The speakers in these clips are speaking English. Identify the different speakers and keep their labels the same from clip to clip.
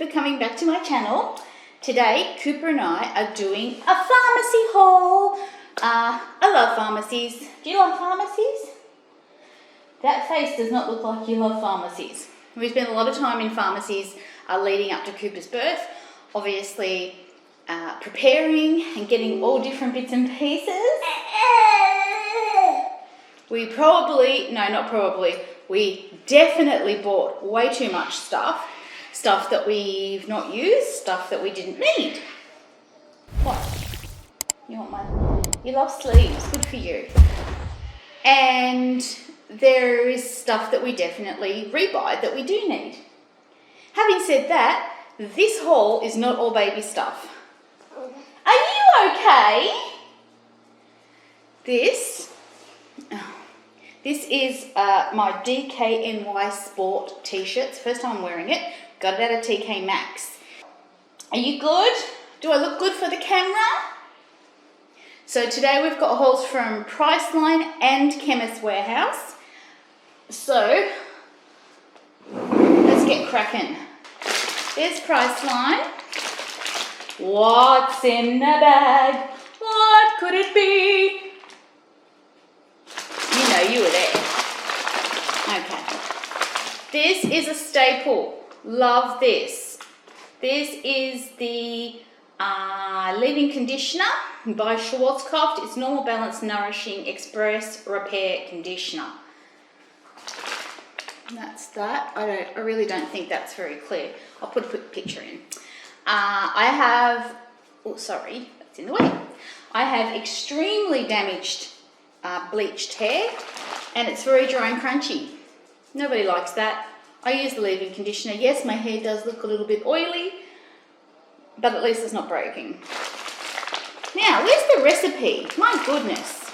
Speaker 1: for coming back to my channel. Today, Cooper and I are doing a pharmacy haul. I love pharmacies. Do you love pharmacies? That face does not look like you love pharmacies. We spent a lot of time in pharmacies leading up to Cooper's birth. Obviously, preparing and getting all different bits and pieces. We definitely bought way too much stuff that we've not used, stuff that we didn't need. What? You love sleeves, good for you. And there is stuff that we definitely rebuy that we do need. Having said that, this haul is not all baby stuff. Are you okay? This is my DKNY Sport t-shirts. First time I'm wearing it. Got it at a TK Maxx. Are you good? Do I look good for the camera? So today we've got hauls from Priceline and Chemist Warehouse. So let's get cracking. There's Priceline. What's in the bag? What could it be? You know you were there. Okay. This is a staple. Love this. This is the leave-in conditioner by Schwarzkopf. It's Normal Balance Nourishing Express Repair Conditioner. And that's that. I really don't think that's very clear. I'll put a quick picture in. That's in the way. I have extremely damaged bleached hair, and it's very dry and crunchy. Nobody likes that. I use the leave-in conditioner. Yes, my hair does look a little bit oily, but at least it's not breaking. Now, where's the recipe? My goodness.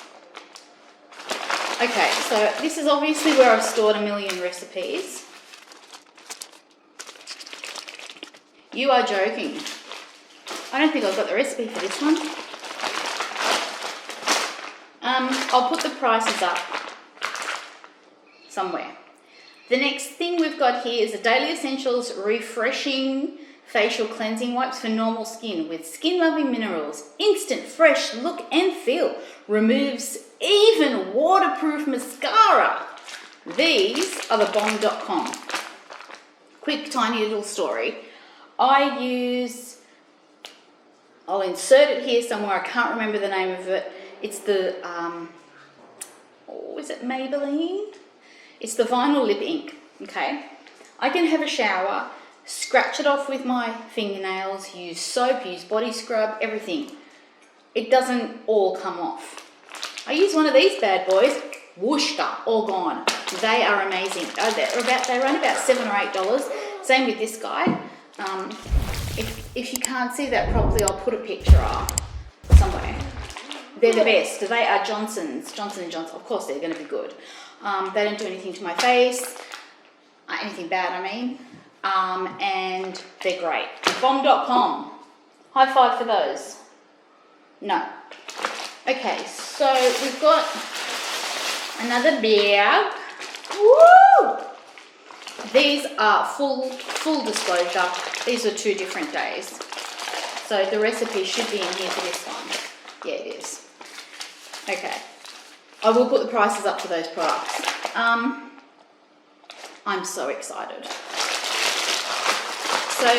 Speaker 1: Okay, so this is obviously where I've stored a million recipes. You are joking. I don't think I've got the recipe for this one. I'll put the prices up somewhere. The next thing we've got here is the Daily Essentials Refreshing Facial Cleansing Wipes for normal skin with skin-loving minerals, instant fresh look and feel, removes even waterproof mascara. These are the Bomb.com. Quick tiny little story. I'll insert it here somewhere, I can't remember the name of it. It's the, is it Maybelline? It's the vinyl lip ink, okay? I can have a shower, scratch it off with my fingernails, use soap, use body scrub, everything. It doesn't all come off. I use one of these bad boys, whoosh, all gone. They are amazing. They run about $7 or $8. Same with this guy. If you can't see that properly, I'll put a picture up somewhere. They're the best. They are Johnson & Johnson. Of course, they're going to be good. They don't do anything to my face, anything bad, I mean. And they're great. Bomb.com. High five for those. No. Okay, so we've got another bag. Woo! These are full disclosure. These are 2 different days. So the recipe should be in here for this one. Yeah, it is. Okay. I will put the prices up for those products. I'm so excited. So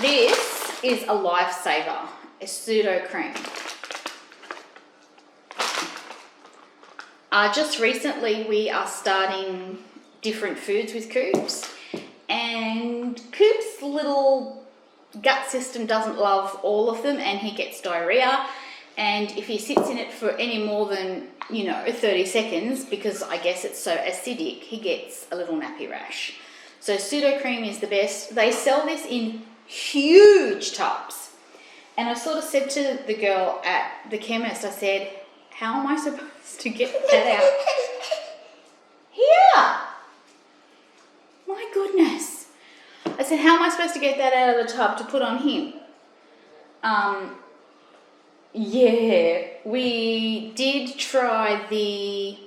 Speaker 1: this is a lifesaver, a pseudo cream. Just recently we are starting different foods with Coops, and Coop's little gut system doesn't love all of them, and he gets diarrhea. And if he sits in it for any more than, 30 seconds, because I guess it's so acidic, he gets a little nappy rash. So Pseudo Cream is the best. They sell this in huge tubs. And I sort of said to the girl at the chemist, I said, how am I supposed to get that out? Here! My goodness. I said, how am I supposed to get that out of the tub to put on him? Yeah, we did try the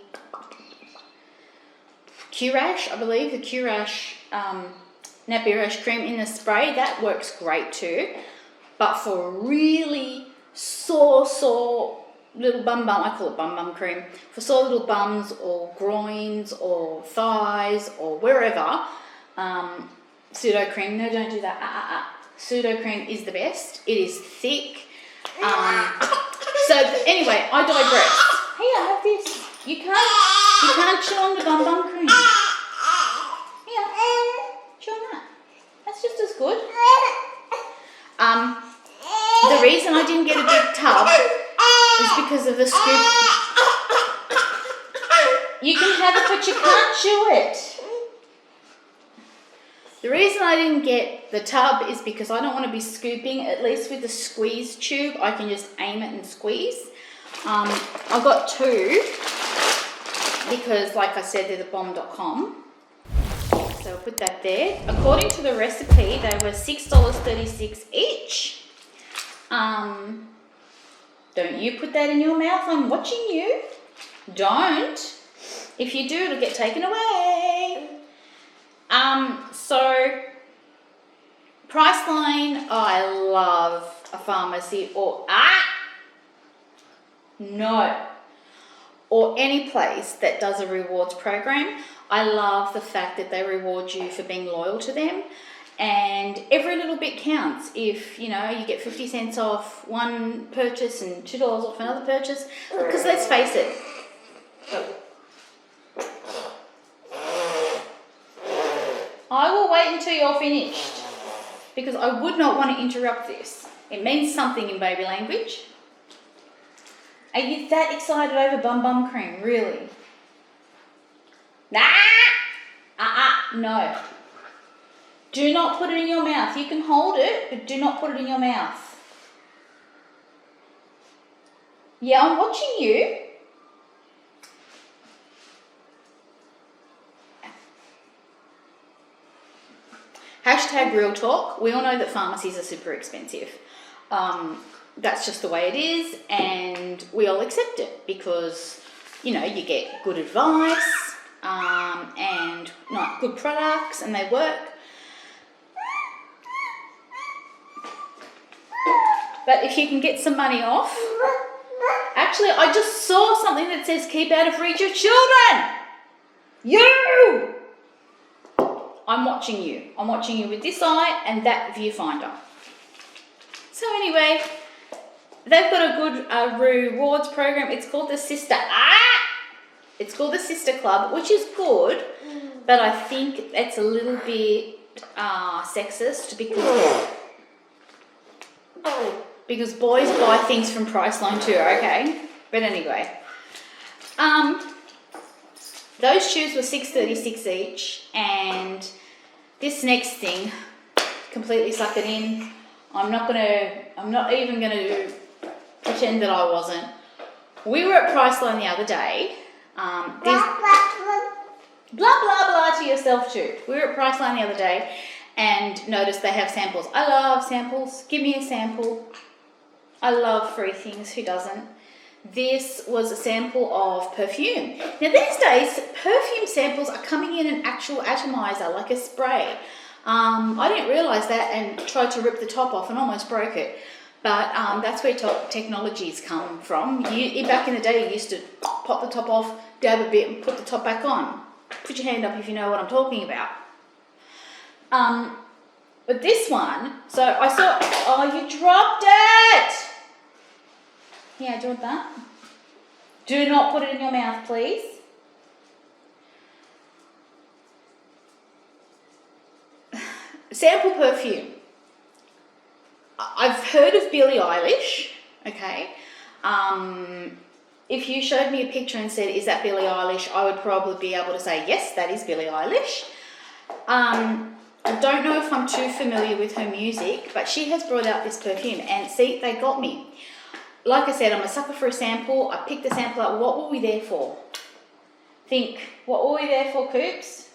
Speaker 1: Curash, I believe, the Curash Nappy Rash cream in the spray, that works great too. But for really sore little bum, I call it bum cream, for sore little bums or groins or thighs or wherever, pseudo cream, no, don't do that, pseudo cream is the best. It is thick. So anyway, I digress. Here, have this. You can't chew on the bum cream. Here, chew on that. That's just as good. The reason I didn't get a big tub is because of the scoop. You can have it, but you can't chew it. The reason I didn't get the tub is because I don't want to be scooping. At least with the squeeze tube, I can just aim it and squeeze. I got 2 because, like I said, they're the bomb.com. So I'll put that there. According to the recipe, they were $6.36 each. Don't you put that in your mouth. I'm watching you. Don't. If you do, it'll get taken away. So Priceline, I love a pharmacy or any place that does a rewards program. I love the fact that they reward you for being loyal to them, and every little bit counts. If you get 50 cents off one purchase and $2 off another purchase, because let's face it, I will wait until you're finished because I would not want to interrupt this. It means something in baby language. Are you that excited over bum cream? Really? No. Do not put it in your mouth. You can hold it, but do not put it in your mouth. Yeah, I'm watching you. Hashtag real talk. We all know that pharmacies are super expensive. That's just the way it is, and we all accept it because, you get good advice and not good products, and they work. But if you can get some money off... Actually, I just saw something that says keep out of reach of children. You! I'm watching you. I'm watching you with this eye and that viewfinder. So anyway, they've got a good rewards program. It's called the Sister... It's called the Sister Club, which is good, but I think it's a little bit sexist because boys buy things from Priceline too, okay? But anyway, those shoes were $6.36 each, and this next thing, completely suck it in. I'm not even gonna pretend that I wasn't. We were at Priceline the other day. Blah blah blah to yourself too. We were at Priceline the other day and noticed they have samples. I love samples. Give me a sample. I love free things. Who doesn't? This was a sample of perfume. Now these days, perfume samples are coming in an actual atomizer, like a spray. I didn't realise that and tried to rip the top off and almost broke it. But that's where technology's come from. Back in the day, you used to pop the top off, dab a bit, and put the top back on. Put your hand up if you know what I'm talking about. But this one, so I saw... Oh, you dropped it! Yeah, do you want that? Do not put it in your mouth, please. Sample perfume. I've heard of Billie Eilish, okay? If you showed me a picture and said, is that Billie Eilish, I would probably be able to say, yes, that is Billie Eilish. I don't know if I'm too familiar with her music, but she has brought out this perfume, and see, they got me. Like I said, I'm a sucker for a sample. I picked the sample up. What were we there for? Think, what were we there for, Coops?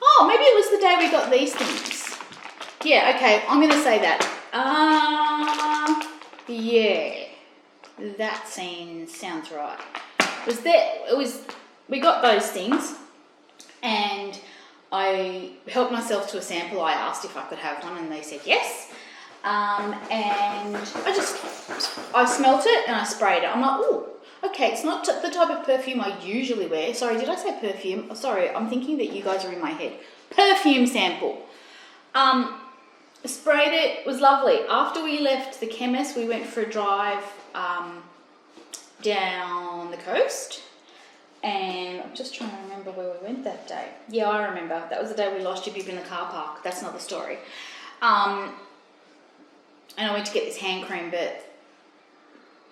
Speaker 1: Oh, maybe it was the day we got these things. Yeah, okay, I'm going to say that. Yeah, that sounds right. We got those things, and I helped myself to a sample. I asked if I could have one, and they said yes. And I smelt it and I sprayed it. I'm like, oh, okay, it's not the type of perfume I usually wear. Sorry, did I say perfume? Oh, sorry, I'm thinking that you guys are in my head. Perfume sample. Sprayed it, was lovely. After we left the chemist, we went for a drive down the coast. And I'm just trying to remember where we went that day. Yeah, I remember. That was the day we lost your bib in the car park. That's another story. And I went to get this hand cream, but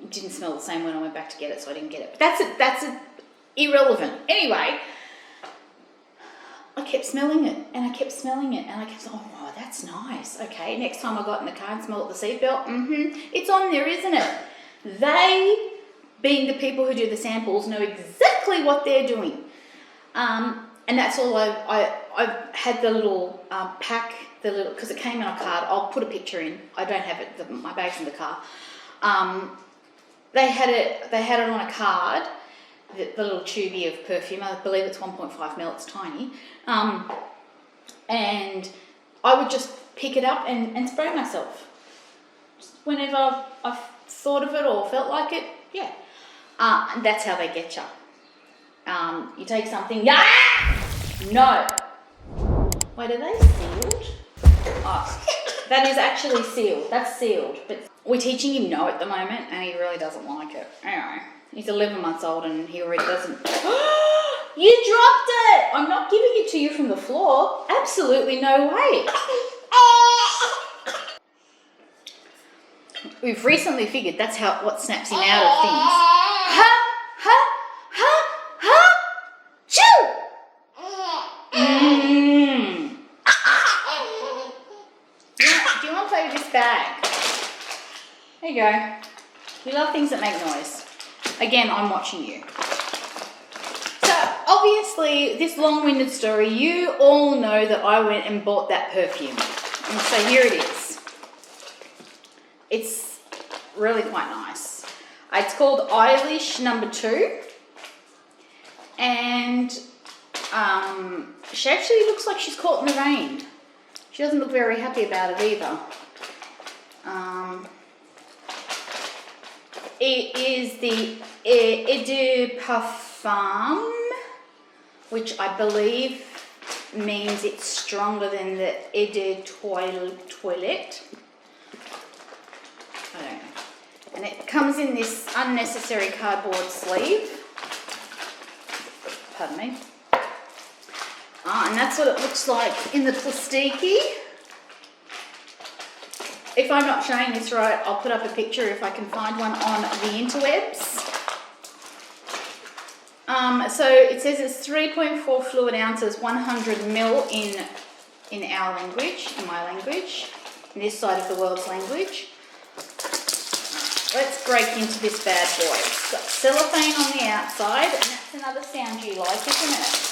Speaker 1: it didn't smell the same when I went back to get it, so I didn't get it. But that's irrelevant. Anyway, I kept smelling it, and I kept smelling it, and I kept saying, oh, wow, that's nice. Okay, next time I got in the car and smelled the seatbelt, it's on there, isn't it? They, being the people who do the samples, know exactly what they're doing. And that's all I've had the little pack, because it came in a card. I'll put a picture in. I don't have it, my bag's in the car. They had it on a card, the little tubey of perfume. I believe it's 1.5 ml, it's tiny. And I would just pick it up and spray myself. Just whenever I thought of it or felt like it, yeah. And that's how they get you. You take something, no. Wait, are they sealed? Oh, that is actually sealed. That's sealed. But we're teaching him no at the moment, and he really doesn't like it. Anyway, he's 11 months old, and he already doesn't. You dropped it! I'm not giving it to you from the floor. Absolutely no way. We've recently figured that's what snaps him out of things. Ha! Ha! Ha! Ha! Chew! Do you want to play with this bag? There you go. We love things that make noise. Again, I'm watching you. So, obviously, this long-winded story, you all know that I went and bought that perfume. And so here it is. It's really quite nice. It's called Eilish No. 2. And she actually looks like she's caught in the rain. She doesn't look very happy about it either. It is the Eau de Parfum, which I believe means it's stronger than the Eau de Toilette. I don't know. And it comes in this unnecessary cardboard sleeve. Pardon me. And that's what it looks like in the plastiki. If I'm not showing this right, I'll put up a picture if I can find one on the interwebs. So it says it's 3.4 fluid ounces, 100 ml in our language, in my language, in this side of the world's language. Let's break into this bad boy. It's got cellophane on the outside, and that's another sound you like, isn't it?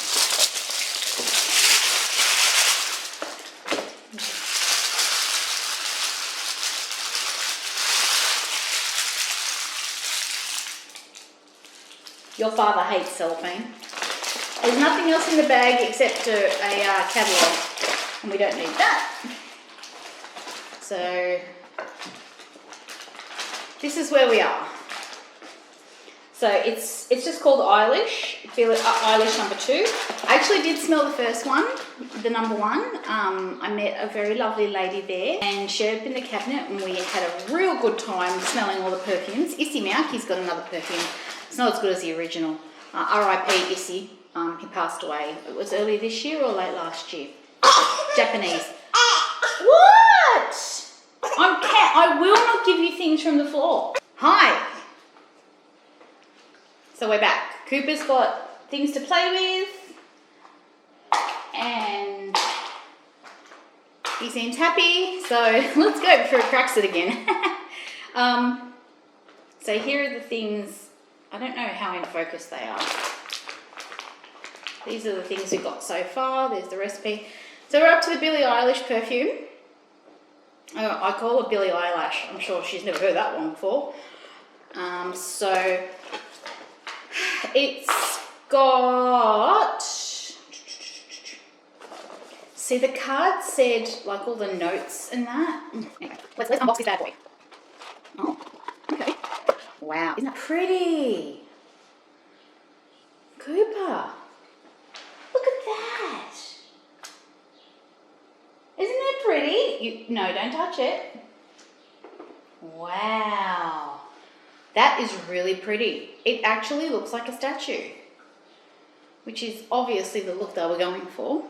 Speaker 1: Your father hates cellophane. There's nothing else in the bag except a catalogue, and we don't need that. So this is where we are. So it's just called Eilish, Eilish No. 2. I actually did smell the first one, the number 1. I met a very lovely lady there, and she opened the cabinet, and we had a real good time smelling all the perfumes. Issy Mauki's got another perfume. It's not as good as the original. R.I.P. Issy. He passed away. It was early this year or late last year. Japanese. What? I will not give you things from the floor. Hi. So we're back. Cooper's got things to play with, and he seems happy. So let's go before it cracks it again. So here are the things. I don't know how in focus they are. These are the things we got so far. There's the recipe. So we're up to the Billie Eilish perfume. I call it Billie Eyelash. I'm sure she's never heard that one before. So it's got See, the card said like all the notes and that. Anyway, let's unbox this bad boy. Oh, okay. Wow, isn't that pretty? Cooper, look at that. Isn't it pretty? No, don't touch it. Wow, that is really pretty. It actually looks like a statue, which is obviously the look they were going for.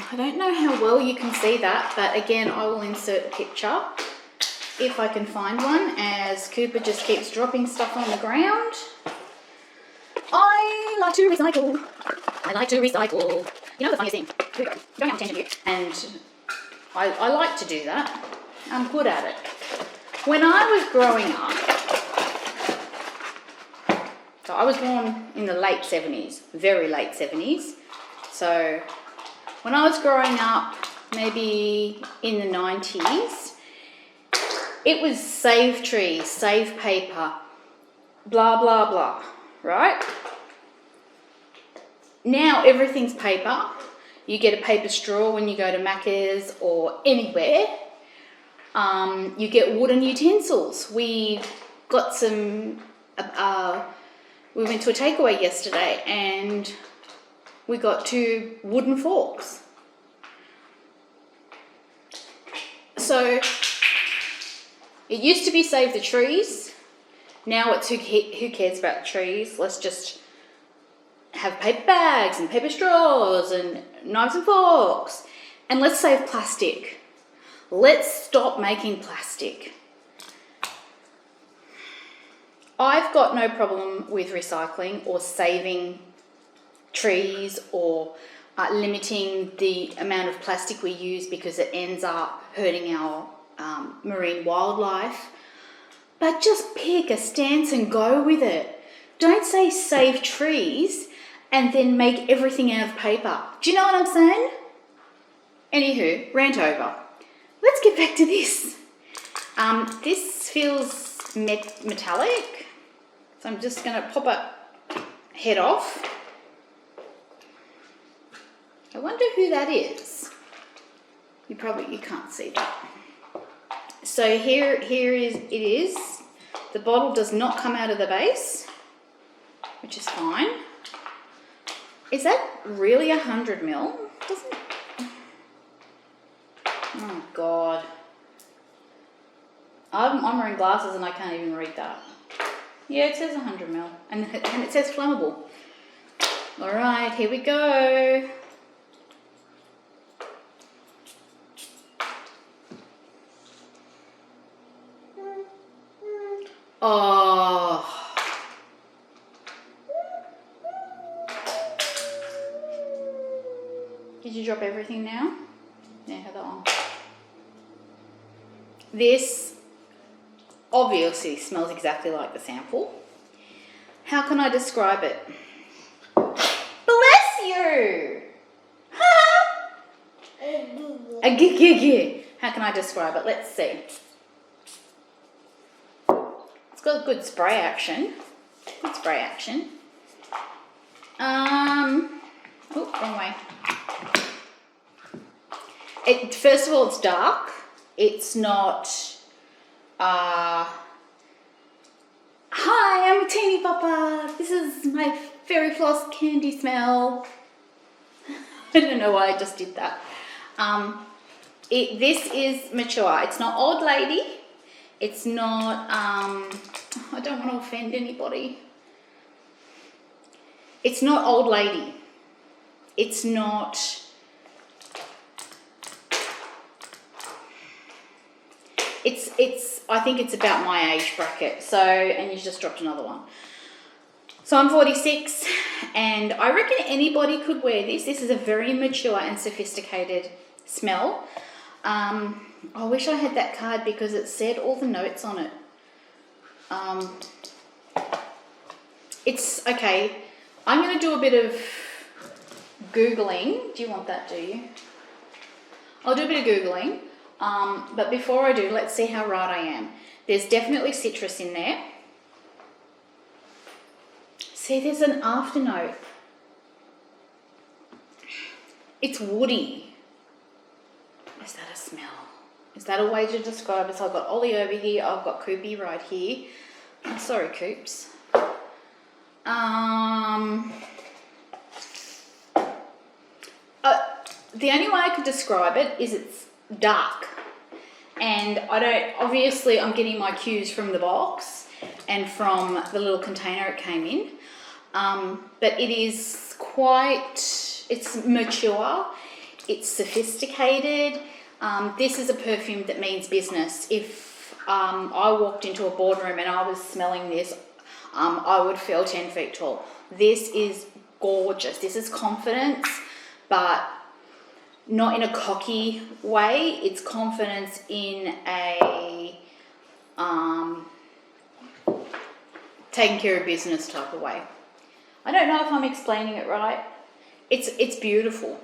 Speaker 1: I don't know how well you can see that, but again, I will insert a picture if I can find one, as Cooper just keeps dropping stuff on the ground. I like to recycle. I like to recycle. You know the funniest thing? Here we go. Going out on tangent here. And I like to do that. I'm good at it. When I was growing up, so I was born in the late 70s, very late 70s. So when I was growing up, maybe in the 90s, it was save trees, save paper, blah, blah, blah, right? Now everything's paper. You get a paper straw when you go to Macca's or anywhere. You get wooden utensils. We got some, we went to a takeaway yesterday and we got 2 wooden forks. So it used to be save the trees. Now it's who cares about trees? Let's just have paper bags and paper straws and knives and forks. And let's save plastic. Let's stop making plastic. I've got no problem with recycling or saving trees or limiting the amount of plastic we use because it ends up hurting our marine wildlife. But just pick a stance and go with it. Don't say save trees and then make everything out of paper. Do you know what I'm saying? Anywho, rant over. Let's get back to this. This feels metallic, so I'm just going to pop a head off. I wonder who that is. You can't see that. So here it is. The bottle does not come out of the base, which is fine. Is that really 100 ml? Doesn't. Oh God. I'm wearing glasses and I can't even read that. Yeah, it says 100 ml and it says flammable. All right, here we go. Oh. Did you drop everything now? Yeah, have that on. This obviously smells exactly like the sample. How can I describe it? Bless you! How can I describe it? Let's see. It's got good spray action. Good spray action. Oh, wrong way. First of all, it's dark. It's not, hi, I'm a teeny papa. This is my fairy floss candy smell. I don't know why I just did that. This is mature. It's not old lady. It's not, I don't want to offend anybody. It's not old lady. It's not, I think it's about my age bracket. So, and you just dropped another one. So I'm 46 and I reckon anybody could wear this. This is a very mature and sophisticated smell. I wish I had that card because it said all the notes on it. It's okay. I'm going to do a bit of Googling. Do you want that, do you? I'll do a bit of Googling. But before I do, let's see how right I am. There's definitely citrus in there. See, there's an afternote. It's woody. Is that a smell? Is that a way to describe it? So I've got Ollie over here. I've got Koopy right here. Oh, sorry, Coops. The only way I could describe it is it's dark. And obviously I'm getting my cues from the box and from the little container it came in. But it is it's mature, it's sophisticated. This is a perfume that means business. If I walked into a boardroom and I was smelling this, I would feel 10 feet tall. This is gorgeous. This is confidence, but not in a cocky way. It's confidence in a taking care of business type of way. I don't know if I'm explaining it right. It's beautiful,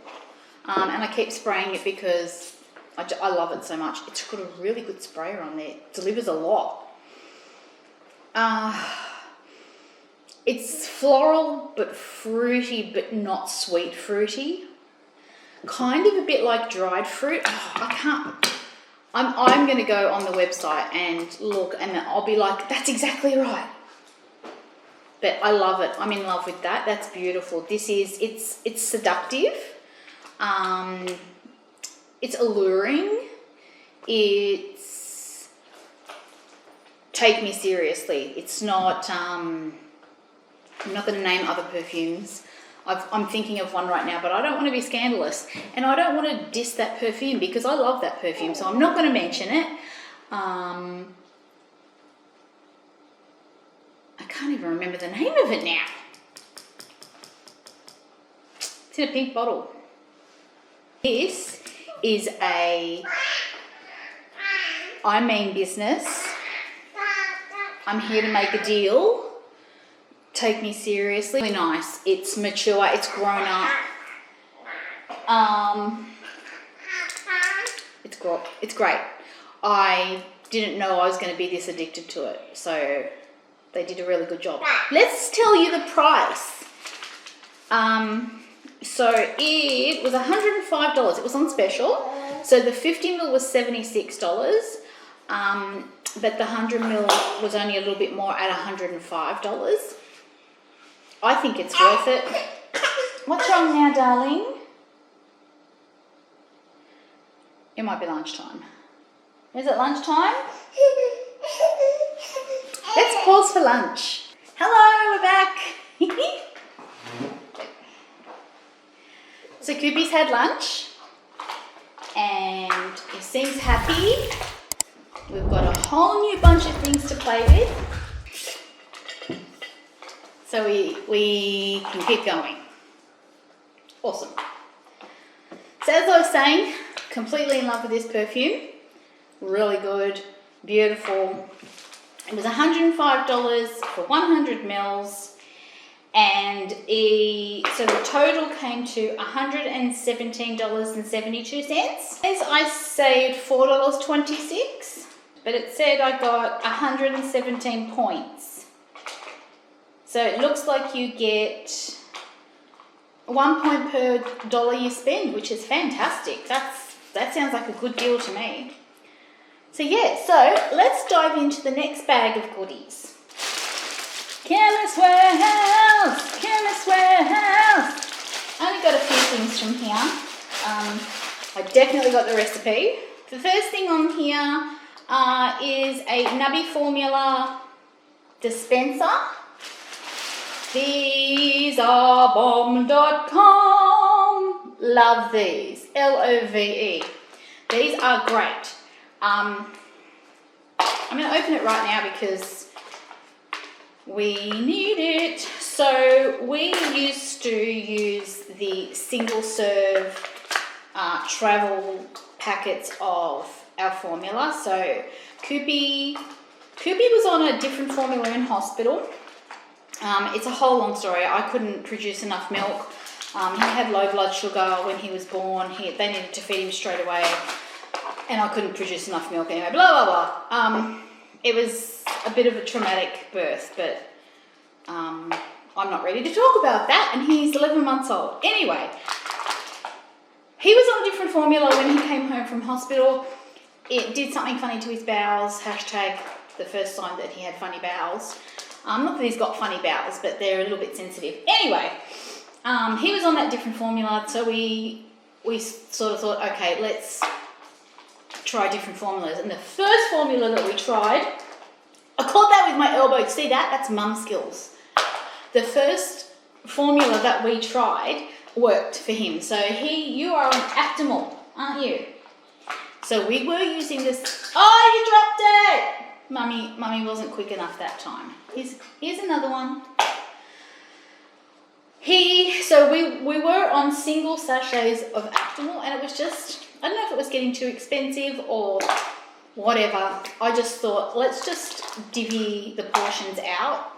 Speaker 1: and I keep spraying it because I love it so much. It's got a really good sprayer on there. It delivers a lot. It's floral but fruity, but not sweet fruity. Kind of a bit like dried fruit. I can't. I'm going to go on the website and look, and I'll be like, that's exactly right. But I love it. I'm in love with that. That's beautiful. It's seductive. It's alluring. It's take me seriously. It's not. I'm not going to name other perfumes. I'm thinking of one right now, but I don't want to be scandalous, and I don't want to diss that perfume because I love that perfume, so I'm not going to mention it. I can't even remember the name of it now. It's in a pink bottle. This is I mean business. I'm here to make a deal. Take me seriously. Really nice. It's mature. It's grown up. It's great. I didn't know I was going to be this addicted to it, so they did a really good job. Let's tell you the price. So it was $105. It was on special. So the 50 ml was $76. But the 100 ml was only a little bit more at $105. I think it's worth it. What's wrong now, darling? It might be lunchtime. Is it lunchtime? Let's pause for lunch. Hello, we're back. So Koopy's had lunch and he seems happy. We've got a whole new bunch of things to play with. So we can keep going. Awesome. So as I was saying, completely in love with this perfume. Really good, beautiful. It was $105 for 100 mils, and so the total came to $117.72. As I saved $4.26, but it said I got 117 points. So it looks like you get 1 point per dollar you spend, which is fantastic. That sounds like a good deal to me. So yeah, so let's dive into the next bag of goodies. Chemist Warehouse! Chemist Warehouse! I only got a few things from here. I definitely got the recipe. The first thing on here is a Nubby Formula dispenser. These are bomb.com. Love these. LOVE. These are great. I'm going to open it right now because we need it. So we used to use the single serve travel packets of our formula. So Koopy was on a different formula in hospital. It's a whole long story. I couldn't produce enough milk. He had low blood sugar when he was born. They needed to feed him straight away. And I couldn't produce enough milk anyway, blah, blah, blah. It was a bit of a traumatic birth, but I'm not ready to talk about that, and he's 11 months old. Anyway, He was on a different formula when he came home from hospital. It did something funny to his bowels, hashtag the first time that he had funny bowels. Not that he's got funny bowels, but they're a little bit sensitive. Anyway, he was on that different formula, so we sort of thought, okay, let's try different formulas. And the first formula that we tried, I caught that with my elbow. See that? That's mum skills. The first formula that we tried worked for him. So you are on Actimel, aren't you? So we were using this. Oh, you dropped it! Mummy wasn't quick enough that time. Here's another one. So we were on single sachets of Actimel, and it was just, I don't know if it was getting too expensive or whatever. I just thought, let's just divvy the portions out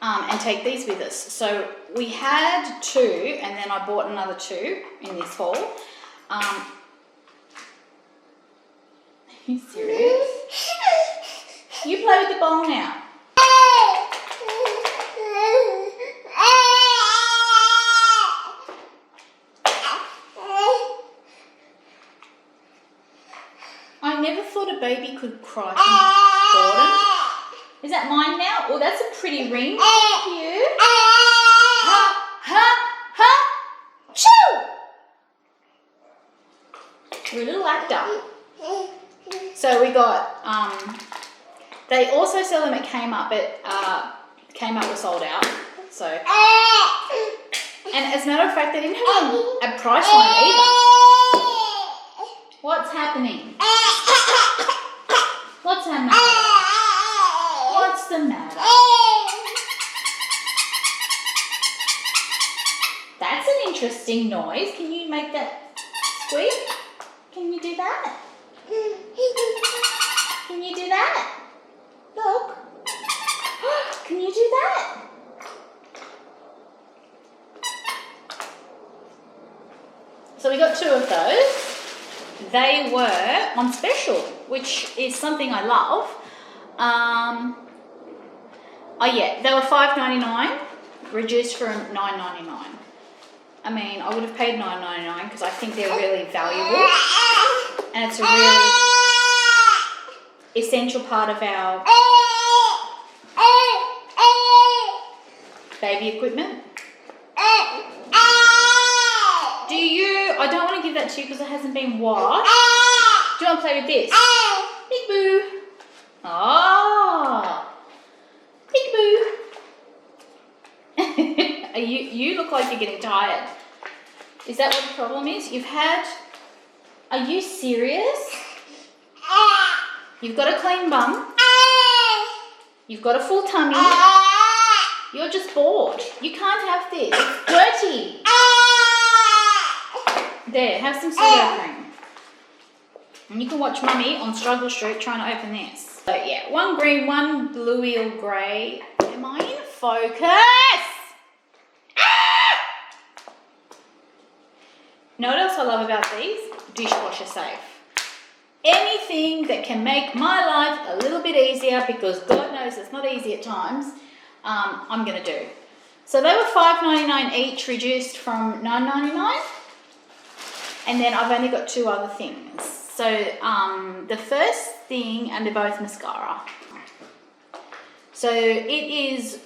Speaker 1: and take these with us. So we had 2, and then I bought another 2 in this haul. Are you serious? You play with the bowl now. I never thought a baby could cry from boredom. Is that mine now? Oh, that's a pretty ring. Thank you. Ha, ha, ha. Choo! You're a little actor. So we got, they also sell them at Kmart, but Kmart was sold out. So, and as a matter of fact, they didn't have a price line either. What's happening? What's happening? What's the matter? That's an interesting noise. Can you make that squeak? Can you do that? Can you do that? Look. Can you do that? So we got 2 of those. They were on special, which is something I love. Oh yeah, they were $5.99, reduced from $9.99. I mean, I would have paid $9.99 because I think they're really valuable, and it's a really essential part of our baby equipment. I don't want to give that to you because it hasn't been washed. Do you want to play with this? Big Boo. Oh. Big Boo. You look like you're getting tired. Is that what the problem is? Are you serious? You've got a clean bum. You've got a full tummy. You're just bored. You can't have this. It's dirty. There, have some soda cream. And you can watch Mummy on Struggle Street trying to open this. So yeah, 1 green, 1 bluey grey. Am I in focus? Know what else I love about these? Dishwasher safe. Anything that can make my life a little bit easier, because God knows it's not easy at times, I'm going to do. So they were $5.99 each, reduced from $9.99. And then I've only got 2 other things. So the first thing, and they're both mascara. So it's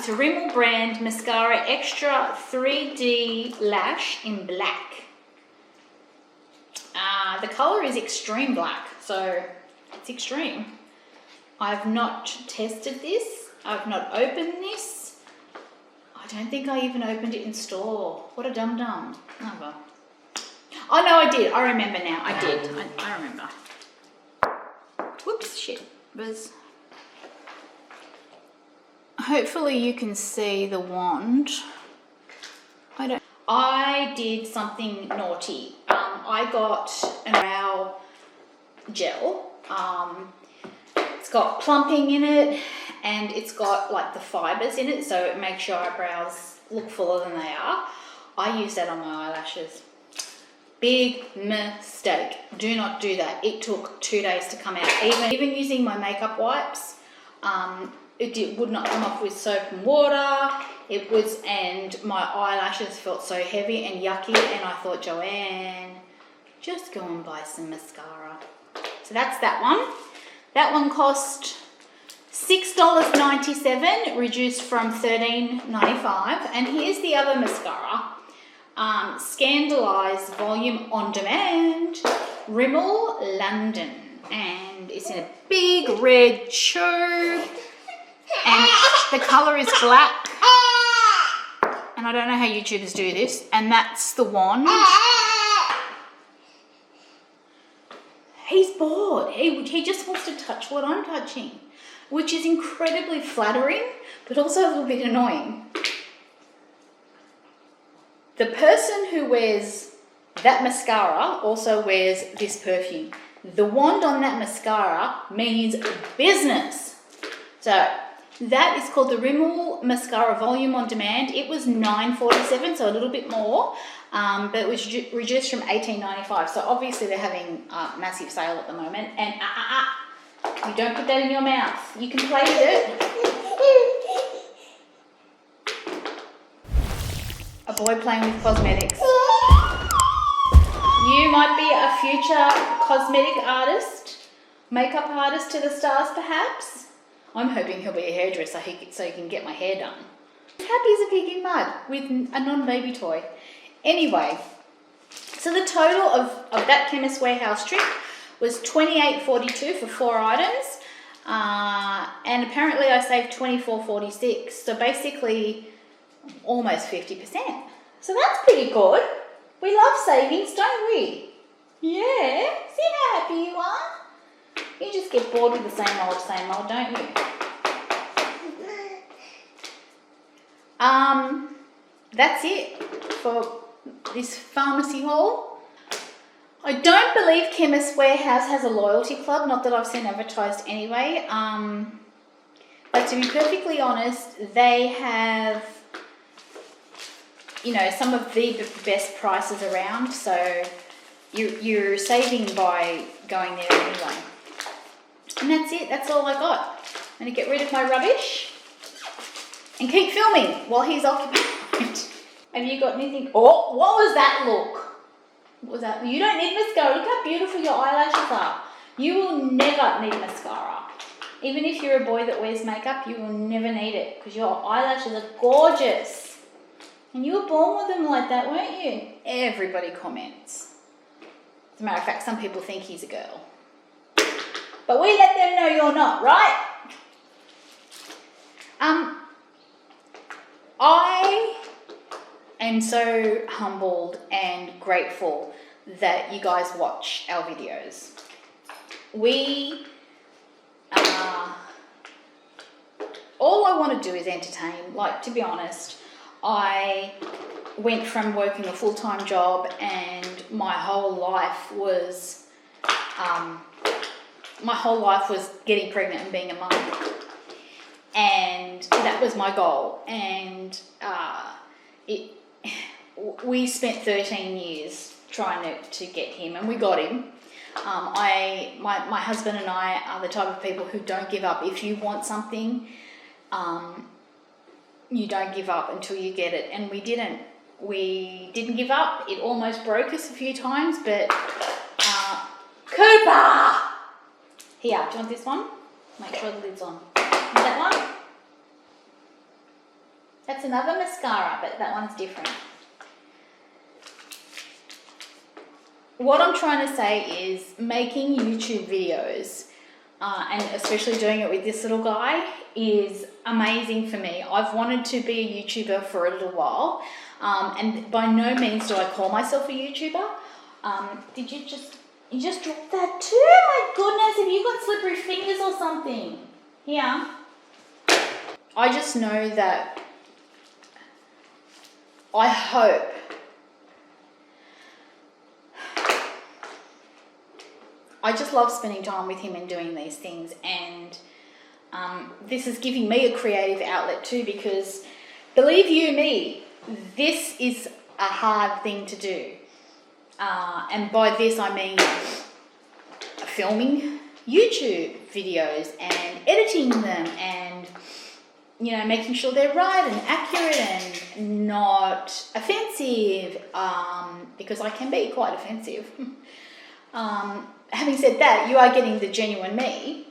Speaker 1: a Rimmel brand mascara extra 3D lash in black. The colour is extreme black, so it's extreme. I've not tested this. I've not opened this. I don't think I even opened it in store. What a dum-dum. Oh well. Oh no, I did. I remember now. I did. I remember. Whoops, shit. Hopefully you can see the wand. I did something naughty. I got an brow gel. It's got plumping in it, and it's got like the fibers in it, so it makes your eyebrows look fuller than they are. I use that on my eyelashes. Big mistake. Do not do that. It took 2 days to come out. Even using my makeup wipes, would not come off with soap and water. And my eyelashes felt so heavy and yucky, and I thought, Joanne, just go and buy some mascara. So that's that one. That one cost $6.97, reduced from $13.95. And here's the other mascara, Scandalise Volume On Demand, Rimmel London. And it's in a big red tube, and the colour is black. And I don't know how YouTubers do this. And that's the wand. He's bored. He just wants to touch what I'm touching, which is incredibly flattering, but also a little bit annoying. The person who wears that mascara also wears this perfume. The wand on that mascara means business. So that is called the Rimmel Mascara Volume On Demand. It was $9.47, so a little bit more, but it was reduced from $18.95. So obviously they're having a massive sale at the moment. And you don't put that in your mouth. You can play with it. A boy playing with cosmetics. You might be a future cosmetic artist, makeup artist to the stars perhaps. I'm hoping he'll be a hairdresser so he can get my hair done. Happy as a pig in mud with a non-baby toy. Anyway, so the total of that Chemist Warehouse trip was $28.42 for 4 items. And apparently I saved $24.46. So basically almost 50%. So that's pretty good. We love savings, don't we? Yeah. See how happy you are? You just get bored with the same old, don't you? That's it for this pharmacy haul. I don't believe Chemist Warehouse has a loyalty club, not that I've seen advertised anyway. But to be perfectly honest, they have, you know, some of the best prices around, so you're saving by going there anyway. And that's it. That's all I got. I'm going to get rid of my rubbish and keep filming while he's occupied. Have you got anything? Oh, what was that look? What was that? You don't need mascara. Look how beautiful your eyelashes are. You will never need mascara. Even if you're a boy that wears makeup, you will never need it because your eyelashes are gorgeous. And you were born with them like that, weren't you? Everybody comments. As a matter of fact, some people think he's a girl. But we let them know you're not, right? I am so humbled and grateful that you guys watch our videos. All I want to do is entertain. Like, to be honest, I went from working a full-time job and my whole life was getting pregnant and being a mum. And that was my goal. And we spent 13 years trying to get him, and we got him. My husband and I are the type of people who don't give up. If you want something, you don't give up until you get it. And we didn't give up. It almost broke us a few times, but Cooper! Here, do you want this one? Make sure the lid's on. That one? That's another mascara, but that one's different. What I'm trying to say is making YouTube videos, and especially doing it with this little guy, is amazing for me. I've wanted to be a YouTuber for a little while, and by no means do I call myself a YouTuber. You just dropped that too? My goodness, have you got slippery fingers or something? Here. I just know that I hope I just love spending time with him and doing these things, and this is giving me a creative outlet too, because believe you me, this is a hard thing to do. And by this I mean filming YouTube videos and editing them and you know, making sure they're right and accurate and not offensive, because I can be quite offensive. Having said that, you are getting the genuine me.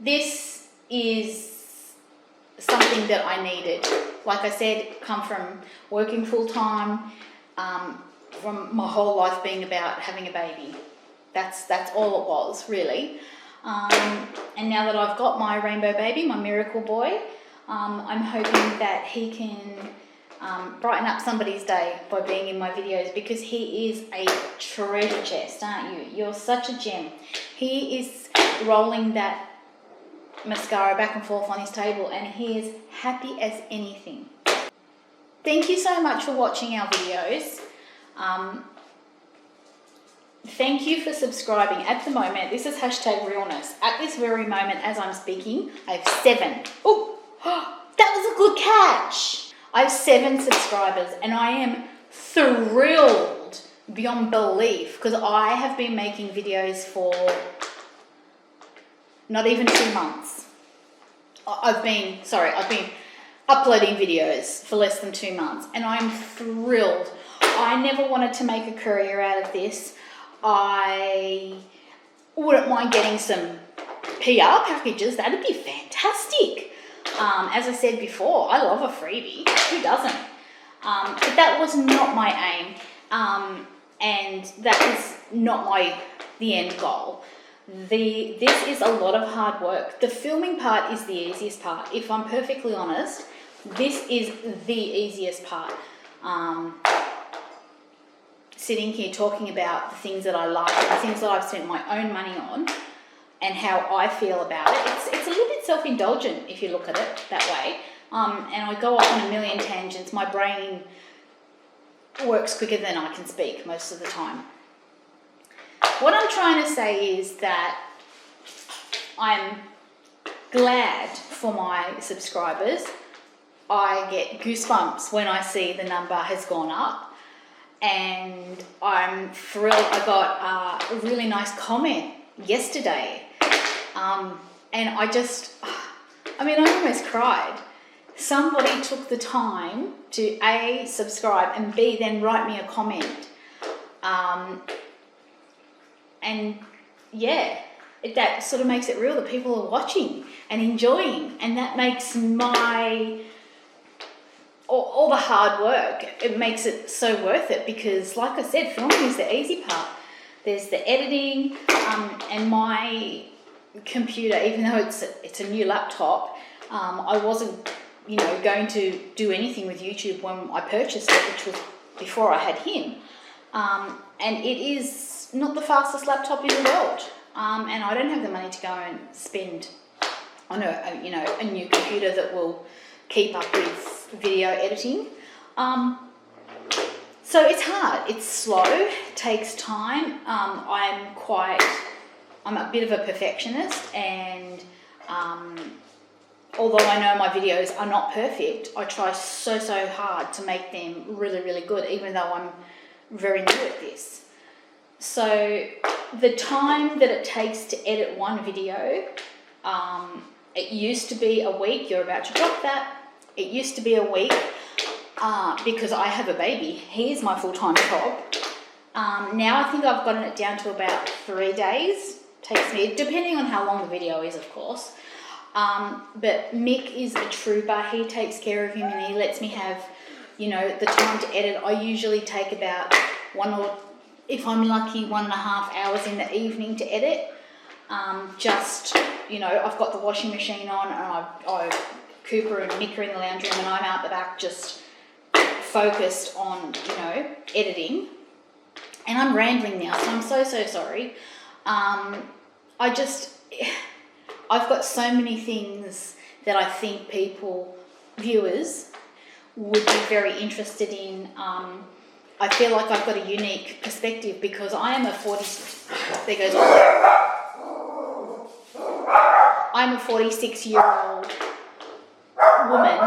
Speaker 1: This is something that I needed. Like I said, come from working full-time, from my whole life being about having a baby. That's all it was, really. And now that I've got my rainbow baby, my miracle boy, I'm hoping that he can brighten up somebody's day by being in my videos, because he is a treasure chest, aren't you? You're such a gem. He is rolling that mascara back and forth on his table, and he is happy as anything. Thank you so much for watching our videos. Thank you for subscribing. At the moment, this is #realness. At this very moment, as I'm speaking, I have 7. Oh, that was a good catch. I have 7 subscribers, and I am thrilled beyond belief, because I have been making videos for not even 2 months. I've been uploading videos for less than 2 months, and I'm thrilled. I never wanted to make a career out of this. I wouldn't mind getting some PR packages. That'd be fantastic. As I said before, I love a freebie. Who doesn't? But that was not my aim, and that is not the end goal. This is a lot of hard work. The filming part is the easiest part. If I'm perfectly honest, this is the easiest part. Sitting here talking about the things that I like, the things that I've spent my own money on, and how I feel about it. It's a little bit self-indulgent if you look at it that way. And I go off on a million tangents. My brain works quicker than I can speak most of the time. What I'm trying to say is that I'm glad for my subscribers. I get goosebumps when I see the number has gone up, and I'm thrilled. I got a really nice comment yesterday, and I almost cried. Somebody took the time to A, subscribe, and B, then write me a comment. And yeah, that sort of makes it real that people are watching and enjoying, and that makes all the hard work, it makes it so worth it, because like I said, filming is the easy part. There's the editing, and my computer, even though it's a new laptop, I wasn't going to do anything with YouTube when I purchased it, which was before I had him. And it is not the fastest laptop in the world, and I don't have the money to go and spend on a new computer that will keep up with video editing. So it's hard, it's slow, it takes time. I'm a bit of a perfectionist, and although I know my videos are not perfect, I try so hard to make them really, really good, even though I'm very new at this. So the time that it takes to edit one video, it used to be a week. You're about to drop that. It used to be a week because I have a baby. He is my full-time job. Now I think I've gotten it down to about 3 days. Takes me, depending on how long the video is, of course. But Mick is a trooper. He takes care of him, and he lets me have, the time to edit. I usually take about if I'm lucky, 1.5 hours in the evening to edit. I've got the washing machine on, and Cooper and Mick are in the lounge room, and I'm out the back just focused on, editing. And I'm rambling now, so I'm so sorry. I've got so many things that I think viewers would be very interested in. I feel like I've got a unique perspective, because I am I'm a 46-year-old woman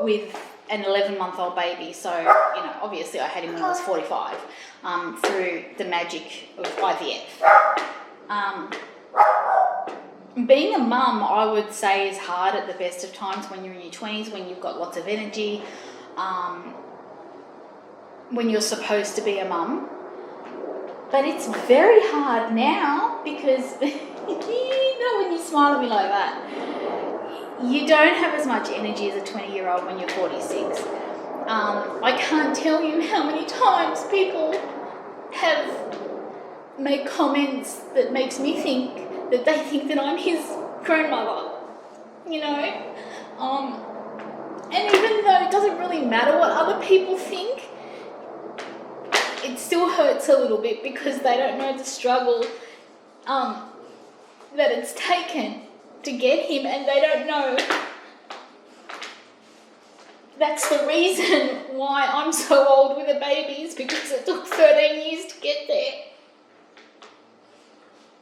Speaker 1: with an 11-month-old baby. So, obviously I had him when I was 45, through the magic of IVF. being a mum, I would say, is hard at the best of times when you're in your 20s, when you've got lots of energy, when you're supposed to be a mum. But it's very hard now because, when you smile at me like that, you don't have as much energy as a 20-year-old when you're 46. I can't tell you how many times people have made comments that makes me think that they think that I'm his grandmother, you know. And even though it doesn't really matter what other people think, it still hurts a little bit because they don't know the struggle that it's taken to get him, and they don't know that's the reason why I'm so old with a baby, is because it took 13 years to get there.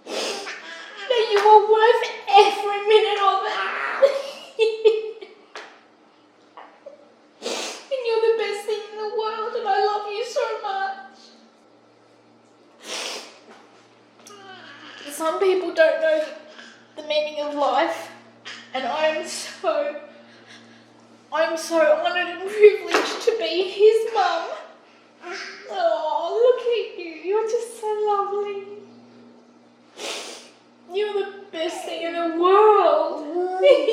Speaker 1: That you were worth every minute of it. And you're the best thing in the world, and I love you so much. Some people don't know the meaning of life, and I'm so honoured and privileged to be his mum. Oh, look at you. You're just so lovely. You're the best thing in the world. Yeah.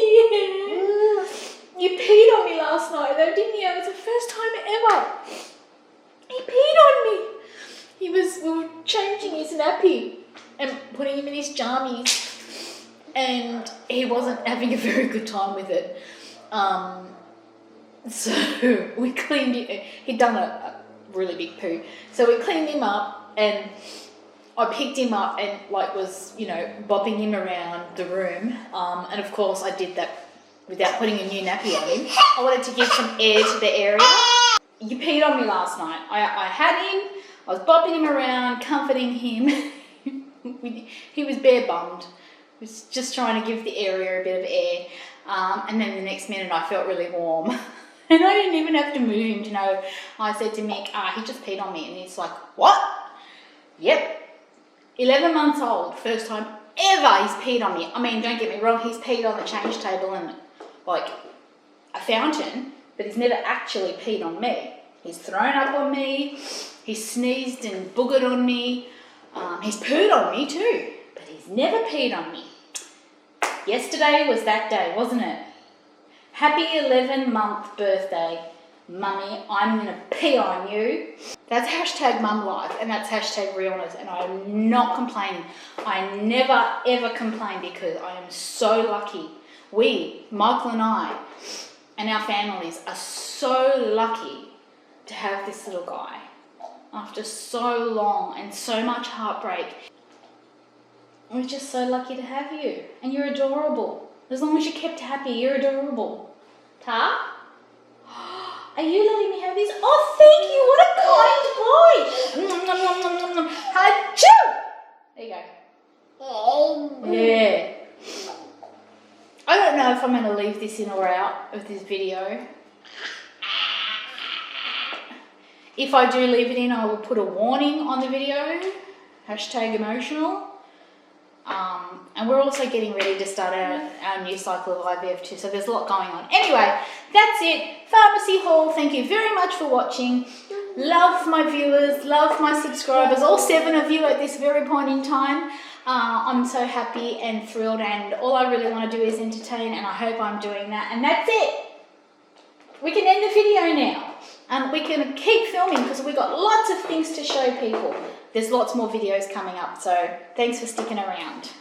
Speaker 1: You peed on me last night though, didn't you? It was the first time ever. He peed on me. We were changing his nappy and putting him in his jammies, and he wasn't having a very good time with it. So we cleaned it. He'd done a really big poo. So we cleaned him up, and I picked him up and was, bopping him around the room. And of course I did that without putting a new nappy on him. I wanted to give some air to the area. You peed on me last night. I had him, I was bopping him around, comforting him. He was bare bummed. I was just trying to give the area a bit of air. And then the next minute I felt really warm. And I didn't even have to move him, I said to Mick, he just peed on me. And he's like, what? Yep. 11 months old, first time ever he's peed on me. I mean, don't get me wrong, he's peed on the change table and a fountain, but he's never actually peed on me. He's thrown up on me, he's sneezed and boogered on me, he's pooed on me too, but he's never peed on me. Yesterday was that day, wasn't it? Happy 11-month birthday, Mummy, I'm going to pee on you. That's hashtag mum life, and that's hashtag realness, and I'm not complaining. I never ever complain because I am so lucky. We, Michael and I, and our families are so lucky to have this little guy after so long and so much heartbreak. We're just so lucky to have you, and you're adorable. As long as you're kept happy, you're adorable. Ta? Are you letting me have this? Oh, thank you. What a kind boy. Achoo! There you go. Yeah. I don't know if I'm going to leave this in or out of this video. If I do leave it in, I will put a warning on the video. Hashtag emotional. And we're also getting ready to start our new cycle of IVF too, so there's a lot going on. Anyway, that's it. Pharmacy haul. Thank you very much for watching. Love my viewers, love my subscribers, all 7 of you at this very point in time. I'm so happy and thrilled, and all I really want to do is entertain, and I hope I'm doing that. And that's it. We can end the video now, and we can keep filming because we've got lots of things to show people. There's lots more videos coming up, so thanks for sticking around.